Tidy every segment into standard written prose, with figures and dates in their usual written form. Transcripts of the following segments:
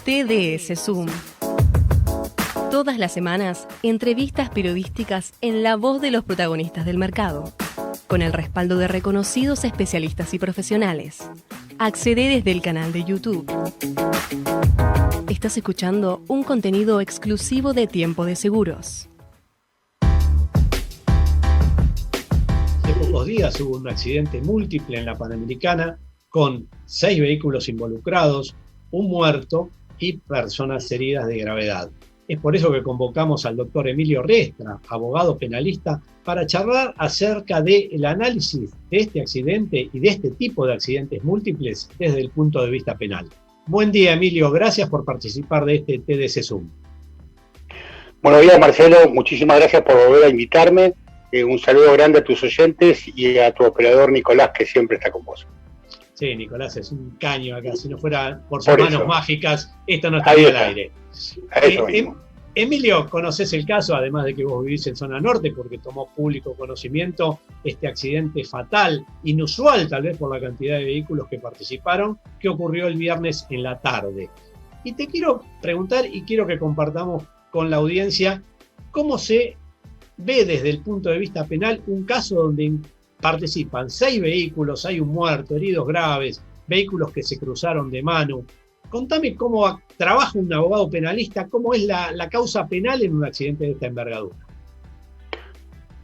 TDS Zoom. Todas las semanas, entrevistas periodísticas en la voz de los protagonistas del mercado, con el respaldo de reconocidos especialistas y profesionales. Accede desde el canal de YouTube. Estás escuchando un contenido exclusivo de Tiempo de Seguros. Hace pocos días hubo un accidente múltiple en la Panamericana con 6 vehículos involucrados, un muerto y personas heridas de gravedad. Es por eso que convocamos al doctor Emilio Restra, abogado penalista, para charlar acerca del análisis de este accidente y de este tipo de accidentes múltiples desde el punto de vista penal. Buen día, Emilio. Gracias por participar de este TDS Zoom. Buenos días, Marcelo. Muchísimas gracias por volver a invitarme. Un saludo grande a tus oyentes y a tu operador Nicolás, que siempre está con vos. Sí, Nicolás es un caño acá. Si no fuera por sus manos mágicas, esto no estaría al aire. Emilio, conocés el caso, además de que vos vivís en zona norte, porque tomó público conocimiento este accidente fatal, inusual tal vez por la cantidad de vehículos que participaron, que ocurrió el viernes en la tarde. Y te quiero preguntar y quiero que compartamos con la audiencia cómo se ve desde el punto de vista penal un caso donde participan 6 vehículos, hay un muerto, heridos graves, vehículos que se cruzaron de mano. Contame cómo trabaja un abogado penalista, cómo es la causa penal en un accidente de esta envergadura.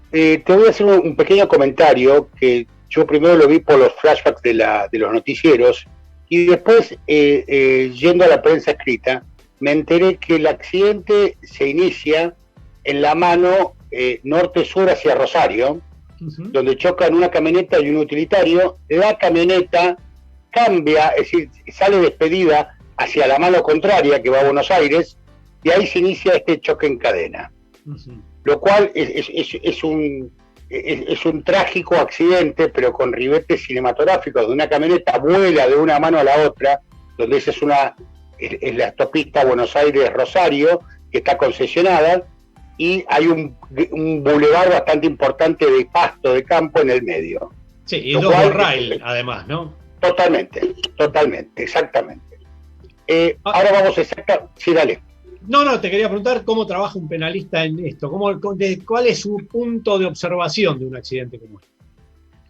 Te voy a hacer un pequeño comentario que yo primero lo vi por los flashbacks de los noticieros y después, yendo a la prensa escrita, me enteré que el accidente se inicia en la mano norte-sur hacia Rosario, donde chocan una camioneta y un utilitario. La camioneta cambia, es decir, sale despedida hacia la mano contraria que va a Buenos Aires, y ahí se inicia este choque en cadena. Lo cual es un trágico accidente, pero con ribetes cinematográficos, de una camioneta vuela de una mano a la otra, donde esa es la autopista Buenos Aires-Rosario, que está concesionada, y hay un bulevar bastante importante de pasto, de campo en el medio. Sí, y dos rail además, ¿no? Totalmente, exactamente. Ahora vamos a Sí, dale. No, te quería preguntar cómo trabaja un penalista en esto, cuál es su punto de observación de un accidente como este.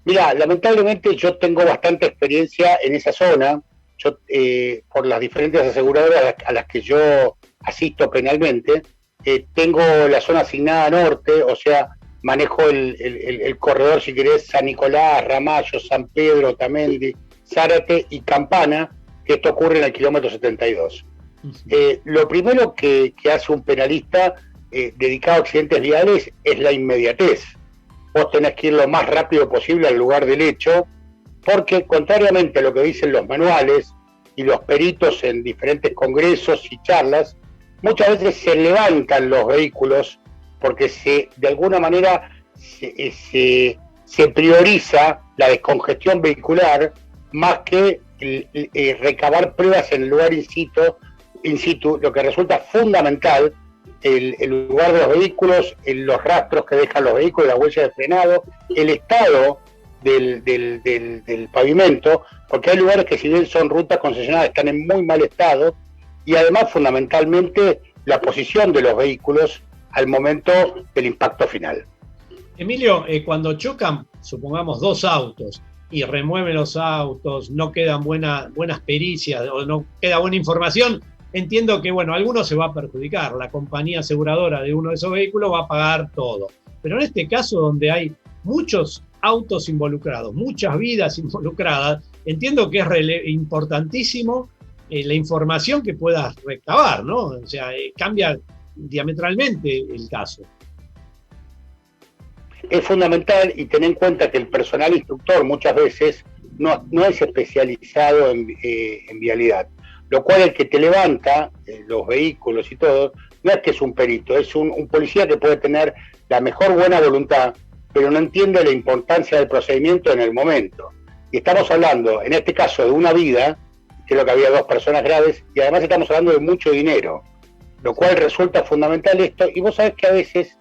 Mira, lamentablemente yo tengo bastante experiencia en esa zona, por las diferentes aseguradoras a las que yo asisto penalmente. Tengo la zona asignada norte, o sea, manejo el corredor, si querés, San Nicolás, Ramallo, San Pedro, Tamendi, Zárate y Campana, que esto ocurre en el kilómetro 72. Lo primero que hace un penalista dedicado a accidentes viales es la inmediatez. Vos tenés que ir lo más rápido posible al lugar del hecho, porque contrariamente a lo que dicen los manuales y los peritos en diferentes congresos y charlas, muchas veces se levantan los vehículos porque de alguna manera se prioriza la descongestión vehicular más que recabar pruebas en el lugar in situ, lo que resulta fundamental, el lugar de los vehículos, los rastros que dejan los vehículos, la huella de frenado, el estado del pavimento, porque hay lugares que, si bien son rutas concesionadas, están en muy mal estado, y además fundamentalmente la posición de los vehículos al momento del impacto final. Emilio, cuando chocan, supongamos, 2 autos y remueven los autos, no quedan buenas pericias o no queda buena información, entiendo que, alguno se va a perjudicar, la compañía aseguradora de uno de esos vehículos va a pagar todo. Pero en este caso, donde hay muchos autos involucrados, muchas vidas involucradas, entiendo que es importantísimo la información que puedas recabar, ¿no? O sea, cambia diametralmente el caso. Es fundamental, y ten en cuenta que el personal instructor muchas veces no es especializado en vialidad, lo cual el que te levanta los vehículos y todo, no es que es un perito, es un policía que puede tener la mejor buena voluntad, pero no entiende la importancia del procedimiento en el momento. Y estamos hablando, en este caso, de una vida, creo que había 2 personas graves, y además estamos hablando de mucho dinero, lo cual resulta fundamental esto. Y vos sabés que a veces,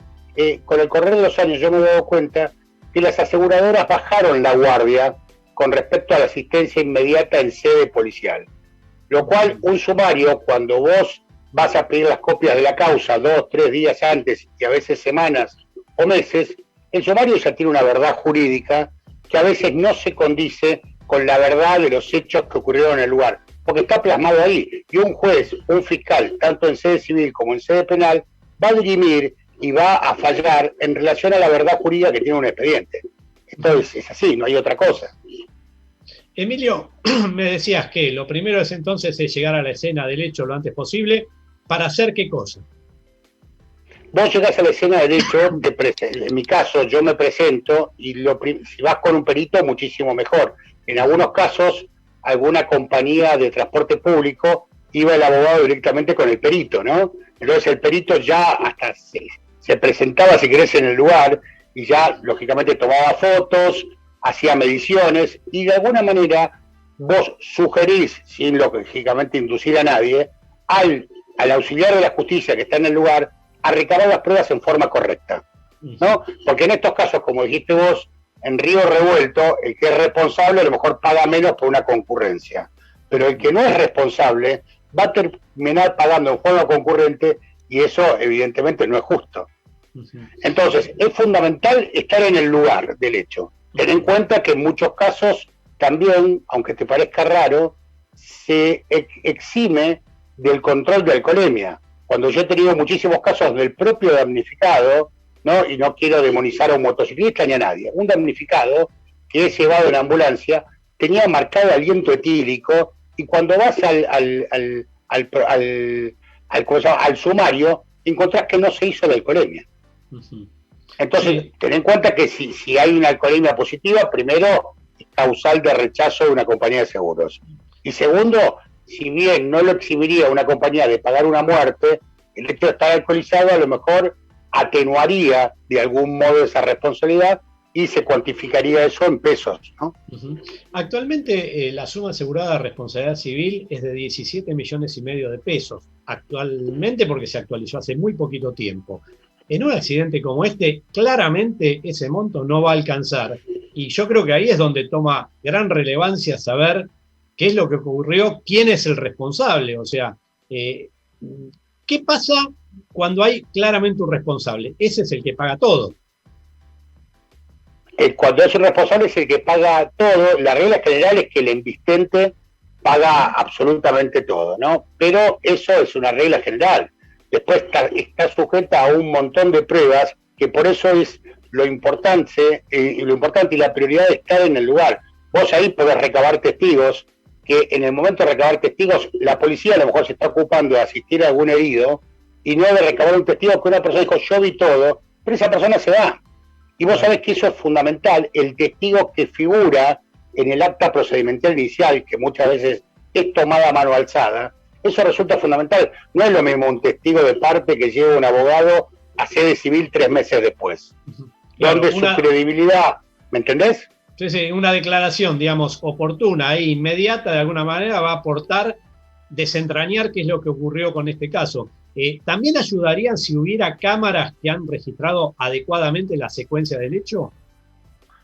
con el correr de los años, yo me he dado cuenta que las aseguradoras bajaron la guardia con respecto a la asistencia inmediata en sede policial, Lo cual, un sumario, cuando vos vas a pedir las copias de la causa 2, 3 días antes, y a veces semanas o meses, el sumario ya tiene una verdad jurídica que a veces no se condice con la verdad de los hechos que ocurrieron en el lugar, porque está plasmado ahí, y un juez, un fiscal, tanto en sede civil como en sede penal, va a dirimir y va a fallar en relación a la verdad jurídica que tiene un expediente. Entonces es así, no hay otra cosa. Emilio, me decías que lo primero es entonces llegar a la escena del hecho lo antes posible. ¿Para hacer qué cosa? Vos llegás a la escena del hecho, en mi caso yo me presento y si vas con un perito muchísimo mejor. En algunos casos, alguna compañía de transporte público iba el abogado directamente con el perito, ¿no? Entonces el perito ya hasta se presentaba, si querés, en el lugar y ya lógicamente tomaba fotos, hacía mediciones y de alguna manera vos sugerís, sin lógicamente inducir a nadie, al auxiliar de la justicia que está en el lugar a recabar las pruebas en forma correcta, ¿no? Porque en estos casos, como dijiste vos, en río revuelto, el que es responsable a lo mejor paga menos por una concurrencia, pero el que no es responsable va a terminar pagando en forma concurrente y eso evidentemente no es justo. Entonces, es fundamental estar en el lugar del hecho. Ten en cuenta que en muchos casos también, aunque te parezca raro, se exime del control de alcoholemia. Cuando yo he tenido muchísimos casos del propio damnificado, ¿no? Y no quiero demonizar a un motociclista ni a nadie, un damnificado que es llevado en ambulancia tenía marcado aliento etílico y cuando vas al sumario encontrás que no se hizo la alcoholemia. Entonces, ten en cuenta que si hay una alcoholemia positiva, primero es causal de rechazo de una compañía de seguros. Y segundo, si bien no lo eximiría una compañía de pagar una muerte, el hecho de estar alcoholizado a lo mejor atenuaría de algún modo esa responsabilidad y se cuantificaría eso en pesos, ¿no? Actualmente la suma asegurada de responsabilidad civil es de 17,5 millones de pesos. Actualmente, porque se actualizó hace muy poquito tiempo. En un accidente como este, claramente ese monto no va a alcanzar. Y yo creo que ahí es donde toma gran relevancia saber qué es lo que ocurrió, quién es el responsable. O sea, ¿qué pasa cuando hay claramente un responsable? Ese es el que paga todo. Cuando es un responsable es el que paga todo. La regla general es que el embistente paga absolutamente todo, ¿no? Pero eso es una regla general. Después está sujeta a un montón de pruebas, que por eso es lo importante y la prioridad de estar en el lugar. Vos ahí podés recabar testigos, que en el momento de recabar testigos, la policía a lo mejor se está ocupando de asistir a algún herido y no de recabar un testigo que una persona dijo, yo vi todo, pero esa persona se va. Y vos sabés que eso es fundamental, el testigo que figura en el acta procedimental inicial, que muchas veces es tomada a mano alzada, eso resulta fundamental. No es lo mismo un testigo de parte que lleva un abogado a sede civil 3 meses después, claro, donde su credibilidad, ¿me entendés? Sí, sí, una declaración, digamos, oportuna e inmediata, de alguna manera va a aportar, desentrañar qué es lo que ocurrió con este caso. ¿También ayudarían si hubiera cámaras que han registrado adecuadamente la secuencia del hecho?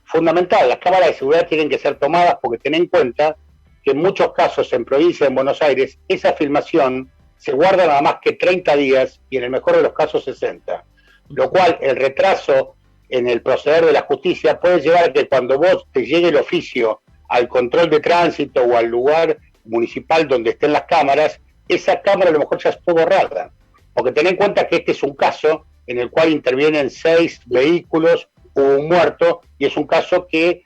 Fundamental, las cámaras de seguridad tienen que ser tomadas porque ten en cuenta que en muchos casos en provincia de Buenos Aires esa filmación se guarda nada más que 30 días y en el mejor de los casos 60, lo cual el retraso en el proceder de la justicia puede llevar a que cuando vos te llegue el oficio al control de tránsito o al lugar municipal donde estén las cámaras, esa cámara a lo mejor ya fue borrada, porque ten en cuenta que este es un caso en el cual intervienen 6 vehículos, hubo un muerto y es un caso que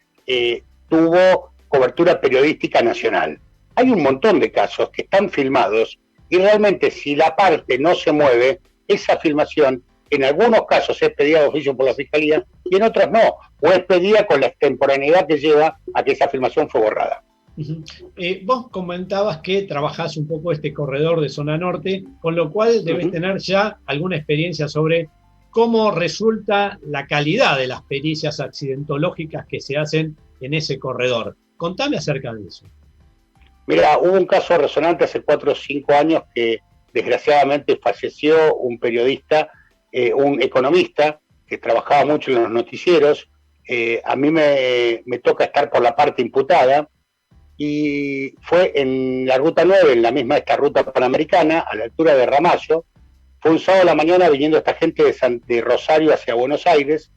tuvo cobertura periodística nacional. Hay un montón de casos que están filmados y realmente si la parte no se mueve, esa filmación en algunos casos es pedida de oficio por la Fiscalía y en otros no, o es pedida con la extemporaneidad que lleva a que esa filmación fue borrada. Vos comentabas que trabajás un poco este corredor de zona norte, con lo cual debes tener ya alguna experiencia sobre cómo resulta la calidad de las pericias accidentológicas que se hacen en ese corredor. Contame acerca de eso. Mira, hubo un caso resonante hace 4 o 5 años que desgraciadamente falleció un periodista, un economista que trabajaba mucho en los noticieros. A mí me toca estar por la parte imputada y fue en la ruta 9, en la misma esta ruta panamericana, a la altura de Ramallo. Fue un sábado a la mañana viniendo esta gente de Rosario hacia Buenos Aires,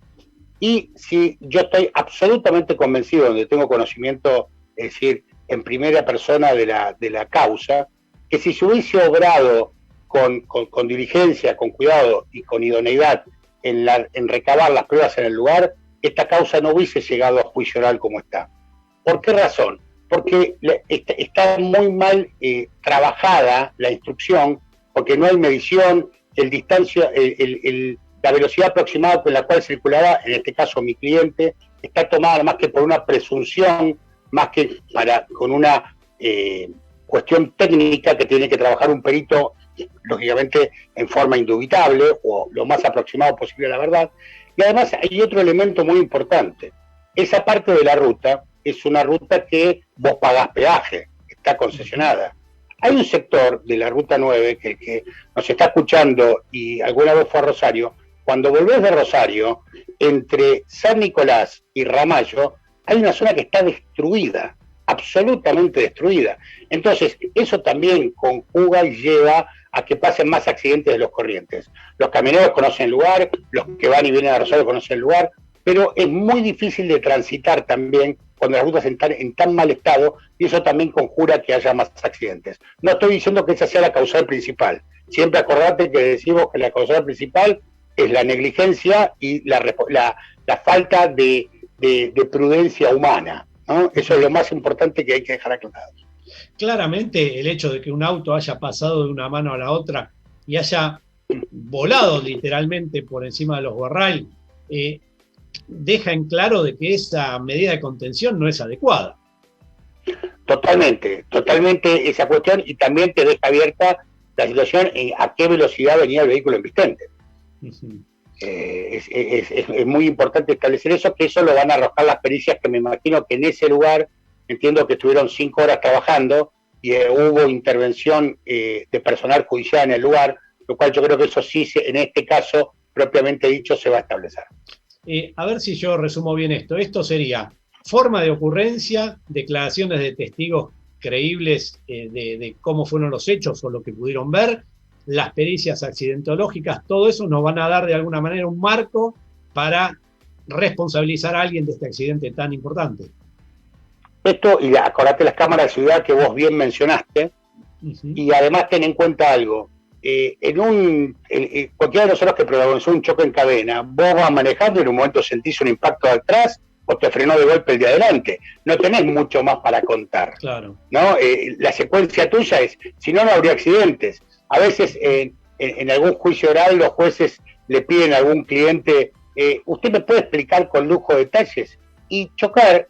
y si yo estoy absolutamente convencido, donde tengo conocimiento, es decir, en primera persona de la causa, que si se hubiese obrado con diligencia, con cuidado y con idoneidad en recabar las pruebas en el lugar, esta causa no hubiese llegado a juicio oral como está. ¿Por qué razón? Porque está muy mal trabajada la instrucción, porque no hay medición, la velocidad aproximada con la cual circulaba, en este caso mi cliente, está tomada más que por una presunción, más que con una cuestión técnica que tiene que trabajar un perito, lógicamente en forma indubitable o lo más aproximado posible a la verdad. Y además hay otro elemento muy importante. Esa parte de la ruta es una ruta que vos pagás peaje, está concesionada. Hay un sector de la ruta 9 que nos está escuchando y alguna vez fue a Rosario. Cuando volvés de Rosario, entre San Nicolás y Ramallo, hay una zona que está destruida, absolutamente destruida. Entonces, eso también conjuga y lleva a que pasen más accidentes de los corrientes. Los camioneros conocen el lugar, los que van y vienen a Rosario conocen el lugar, pero es muy difícil de transitar también cuando las rutas están en tan mal estado, y eso también conjura que haya más accidentes. No estoy diciendo que esa sea la causal principal. Siempre acordate que decimos que la causal principal es la negligencia y la falta de prudencia humana, ¿no? Eso es lo más importante que hay que dejar aclarado. Claramente el hecho de que un auto haya pasado de una mano a la otra y haya volado literalmente por encima de los guarrail, deja en claro de que esa medida de contención no es adecuada. Totalmente esa cuestión, y también te deja abierta la situación en a qué velocidad venía el vehículo embistente. Uh-huh. Es muy importante establecer eso, que eso lo van a arrojar las pericias, que me imagino que en ese lugar, entiendo que estuvieron 5 horas trabajando y hubo intervención de personal judicial en el lugar, lo cual yo creo que eso sí, en este caso, propiamente dicho, se va a establecer. A ver si yo resumo bien esto. Esto sería forma de ocurrencia, declaraciones de testigos creíbles de cómo fueron los hechos o lo que pudieron ver, las pericias accidentológicas, todo eso nos van a dar de alguna manera un marco para responsabilizar a alguien de este accidente tan importante. Esto, y acordate las cámaras de seguridad que vos bien mencionaste, uh-huh. Y además ten en cuenta algo. Cualquiera de nosotros que protagonizó un choque en cadena, vos vas manejando y en un momento sentís un impacto de atrás o te frenó de golpe el de adelante. No tenés mucho más para contar. Claro. ¿No? La secuencia tuya es, si no, no habría accidentes. A veces en algún juicio oral los jueces le piden a algún cliente, ¿usted me puede explicar con lujo de detalles? Y chocar,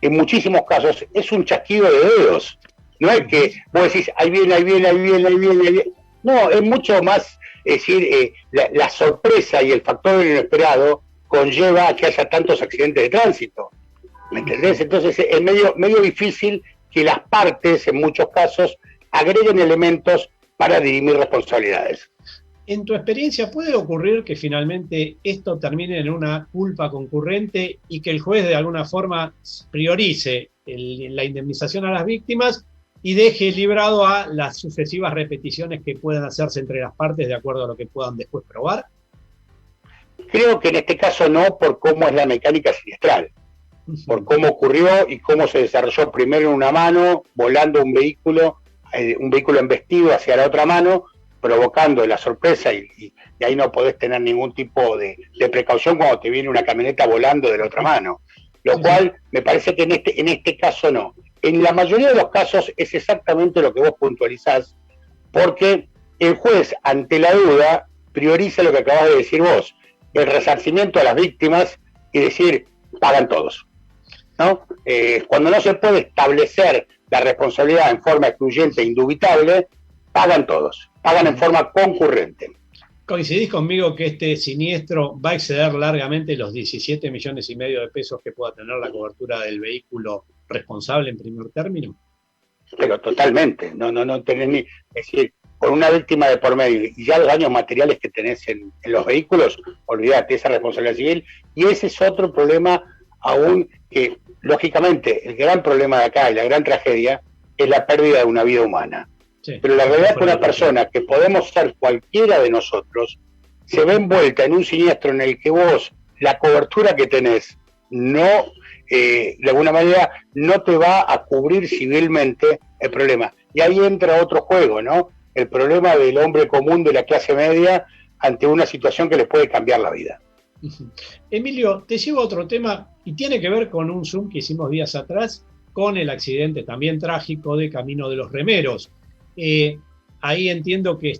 en muchísimos casos, es un chasquido de dedos. No es que vos decís, ahí viene. No, es mucho más, es decir, la sorpresa y el factor de lo inesperado conlleva a que haya tantos accidentes de tránsito. ¿Me entendés? Entonces es medio difícil que las partes, en muchos casos, agreguen elementos para dirimir responsabilidades. En tu experiencia, ¿puede ocurrir que finalmente esto termine en una culpa concurrente y que el juez de alguna forma priorice la indemnización a las víctimas y deje librado a las sucesivas repeticiones que puedan hacerse entre las partes de acuerdo a lo que puedan después probar? Creo que en este caso no, por cómo es la mecánica siniestral, por cómo ocurrió y cómo se desarrolló primero en una mano, volando un vehículo embestido hacia la otra mano, provocando la sorpresa y ahí no podés tener ningún tipo de precaución cuando te viene una camioneta volando de la otra mano. Lo cual me parece que en este caso no. En la mayoría de los casos es exactamente lo que vos puntualizás, porque el juez, ante la duda, prioriza lo que acabas de decir vos, el resarcimiento a las víctimas y decir, pagan todos, ¿no? Cuando no se puede establecer la responsabilidad en forma excluyente e indubitable, pagan todos, pagan en forma concurrente. ¿Coincidís conmigo que este siniestro va a exceder largamente los 17,5 millones de pesos que pueda tener la cobertura del vehículo responsable en primer término? Pero totalmente, no tenés ni... Es decir, con una víctima de por medio y ya los daños materiales que tenés en los vehículos, olvídate, esa responsabilidad civil. Y ese es otro problema aún que lógicamente, el gran problema de acá y la gran tragedia es la pérdida de una vida humana. Sí, pero la realidad es que una persona que podemos ser cualquiera de nosotros se ve envuelta en un siniestro en el que vos, la cobertura que tenés, no, de alguna manera, no te va a cubrir civilmente el problema. Y ahí entra otro juego, ¿no? El problema del hombre común de la clase media ante una situación que le puede cambiar la vida. Emilio, te llevo a otro tema y tiene que ver con un Zoom que hicimos días atrás con el accidente también trágico de Camino de los Remeros. Ahí entiendo que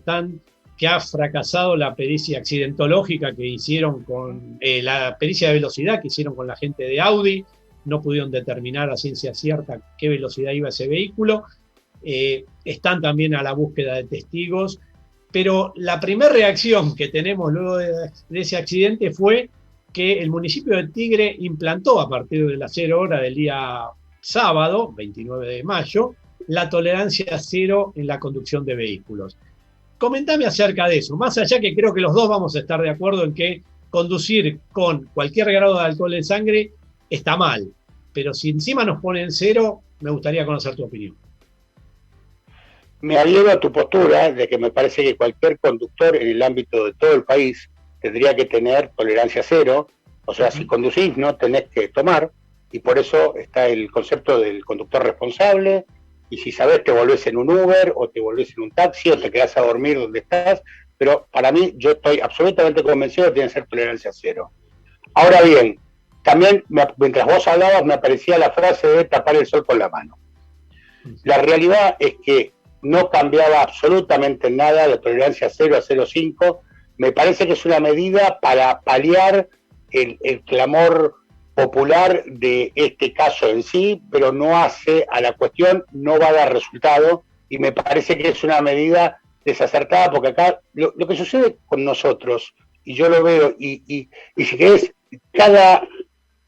ha fracasado la pericia accidentológica que hicieron con la pericia de velocidad que hicieron con la gente de Audi. No pudieron determinar a ciencia cierta qué velocidad iba ese vehículo. Están también a la búsqueda de testigos. Pero la primera reacción que tenemos luego de ese accidente fue que el municipio de Tigre implantó a partir de las 0 horas del día sábado, 29 de mayo, la tolerancia cero en la conducción de vehículos. Comentame acerca de eso, más allá que creo que los dos vamos a estar de acuerdo en que conducir con cualquier grado de alcohol en sangre está mal, pero si encima nos ponen cero, me gustaría conocer tu opinión. Me adhiero a tu postura de que me parece que cualquier conductor en el ámbito de todo el país tendría que tener tolerancia cero, o sea, si conducís no tenés que tomar, y por eso está el concepto del conductor responsable, y si sabés te volvés en un Uber, o te volvés en un taxi, o te quedás a dormir donde estás, pero para mí, yo estoy absolutamente convencido de que tiene que ser tolerancia cero. Ahora bien, también, mientras vos hablabas, me aparecía la frase de tapar el sol con la mano. La realidad es que no cambiaba absolutamente nada de tolerancia 0 a 0,5. Me parece que es una medida para paliar el clamor popular de este caso en sí, pero no hace a la cuestión, no va a dar resultado, y me parece que es una medida desacertada, porque acá lo que sucede con nosotros, y yo lo veo, y si querés, cada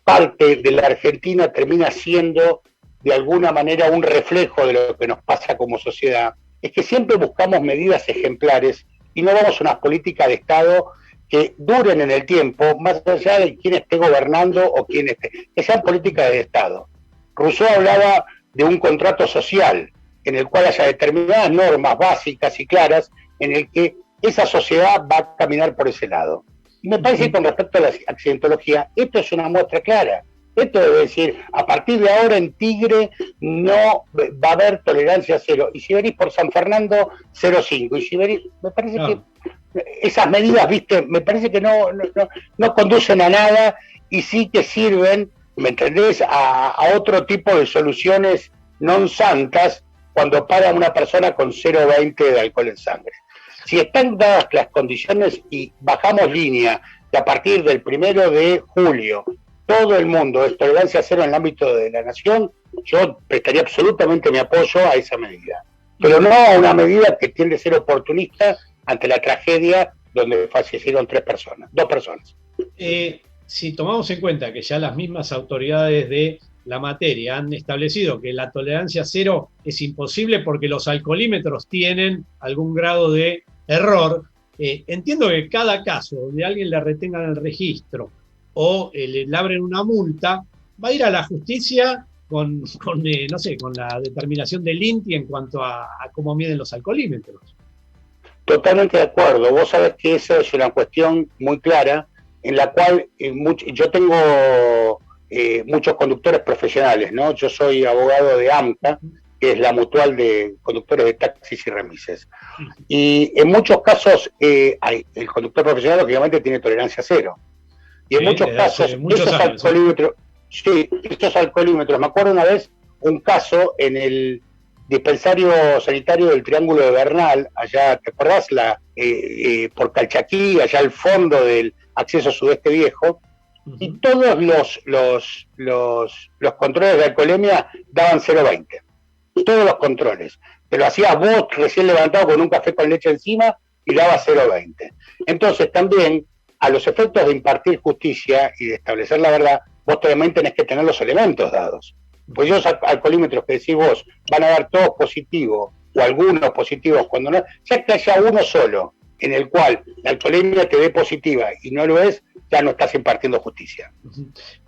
parte de la Argentina termina siendo de alguna manera un reflejo de lo que nos pasa como sociedad, es que siempre buscamos medidas ejemplares y no vamos a unas políticas de Estado que duren en el tiempo, más allá de quién esté gobernando o quién esté, que sean políticas de Estado. Rousseau hablaba de un contrato social en el cual haya determinadas normas básicas y claras en el que esa sociedad va a caminar por ese lado. Y me parece que con respecto a la accidentología, esto es una muestra clara. Esto debe decir, a partir de ahora en Tigre no va a haber tolerancia cero. Y si venís por San Fernando, 0,5. Y si venís, me parece que esas medidas, viste, me parece que no conducen a nada y sí que sirven, ¿me entendés?, a otro tipo de soluciones non santas cuando para una persona con 0,20 de alcohol en sangre. Si están dadas las condiciones y bajamos línea que a partir del 1 de julio todo el mundo es tolerancia cero en el ámbito de la nación, yo prestaría absolutamente mi apoyo a esa medida. Pero no a una medida que tiende a ser oportunista ante la tragedia donde fallecieron 2 personas. Si tomamos en cuenta que ya las mismas autoridades de la materia han establecido que la tolerancia cero es imposible porque los alcoholímetros tienen algún grado de error, entiendo que cada caso donde alguien le retengan el registro o le abren una multa, va a ir a la justicia con la determinación del INTI en cuanto a cómo miden los alcoholímetros. Totalmente de acuerdo. Vos sabés que esa es una cuestión muy clara en la cual yo tengo muchos conductores profesionales, ¿no? Yo soy abogado de AMCA, que es la mutual de conductores de taxis y remises. Y en muchos casos el conductor profesional obviamente tiene tolerancia cero. Y en muchos casos estos alcoholímetros, me acuerdo una vez un caso en el dispensario sanitario del Triángulo de Bernal, allá, ¿te acordás? Por Calchaquí, allá al fondo del acceso sudeste viejo, y todos los controles de alcoholemia daban 0,20. Todos los controles. Te lo hacías vos recién levantado con un café con leche encima y daba 0,20. Entonces también, a los efectos de impartir justicia y de establecer la verdad, vos también tenés que tener los elementos dados. Pues esos alcoholímetros que decís vos van a dar todos positivos o algunos positivos cuando no, ya que haya uno solo en el cual la alcoholemia te dé positiva y no lo es, ya no estás impartiendo justicia.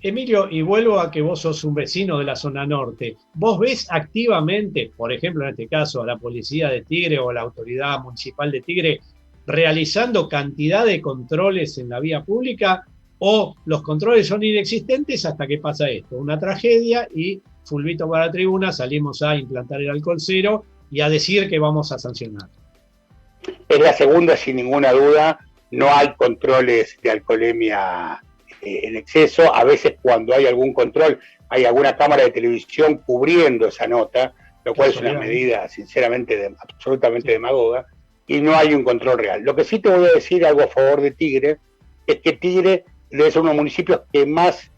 Emilio, y vuelvo a que vos sos un vecino de la zona norte. ¿Vos ves activamente, por ejemplo, en este caso, a la policía de Tigre o la autoridad municipal de Tigre realizando cantidad de controles en la vía pública, o los controles son inexistentes hasta que pasa esto, una tragedia, y fulbito para la tribuna, salimos a implantar el alcohol cero y a decir que vamos a sancionar? Es la segunda, sin ninguna duda. No hay controles de alcoholemia en exceso. A veces cuando hay algún control, hay alguna cámara de televisión cubriendo esa nota, lo cual es una medida sinceramente absolutamente demagoga, y no hay un control real. Lo que sí te voy a decir, algo a favor de Tigre, es que Tigre debe ser uno de los municipios que más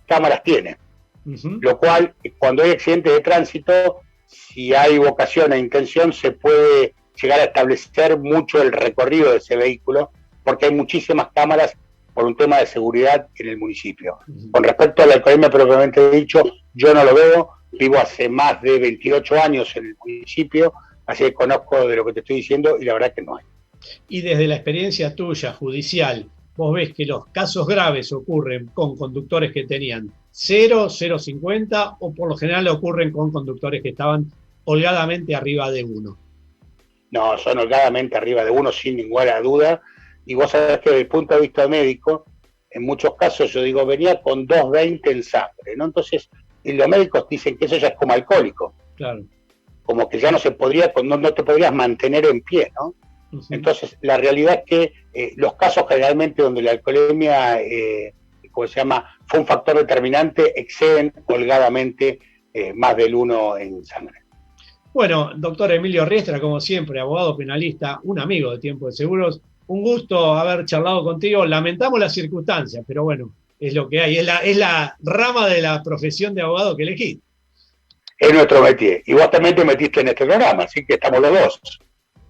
cámaras tiene, lo cual cuando hay accidentes de tránsito, si hay vocación e intención, se puede llegar a establecer mucho el recorrido de ese vehículo, porque hay muchísimas cámaras por un tema de seguridad en el municipio. Con respecto a la alcoholemia propiamente dicho, yo no lo veo, vivo hace más de 28 años en el municipio, así que conozco de lo que te estoy diciendo y la verdad que no hay. Y desde la experiencia tuya, judicial, vos ves que los casos graves ocurren con conductores que tenían 0, 0,50 o por lo general ocurren con conductores que estaban holgadamente arriba de 1. No, son holgadamente arriba de 1 sin ninguna duda, y vos sabés que desde el punto de vista médico, en muchos casos yo digo, venía con 2,20 en sangre, ¿no? Entonces, y los médicos dicen que eso ya es como alcohólico. Claro. Como que ya no se podría, no te podrías mantener en pie, ¿no? Entonces, la realidad es que los casos generalmente donde la alcoholemia, ¿cómo se llama?, fue un factor determinante, exceden holgadamente más del 1 en sangre. Bueno, doctor Emilio Riestra, como siempre, abogado penalista, un amigo de Tiempo de Seguros, un gusto haber charlado contigo. Lamentamos las circunstancias, pero bueno, es lo que hay, es la rama de la profesión de abogado que elegí. Es nuestro métier, y vos también te metiste en este programa, así que estamos los dos.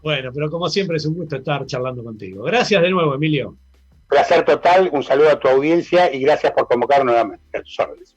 Bueno, pero como siempre es un gusto estar charlando contigo. Gracias de nuevo, Emilio. Placer total, un saludo a tu audiencia y gracias por convocar nuevamente. A tus órdenes.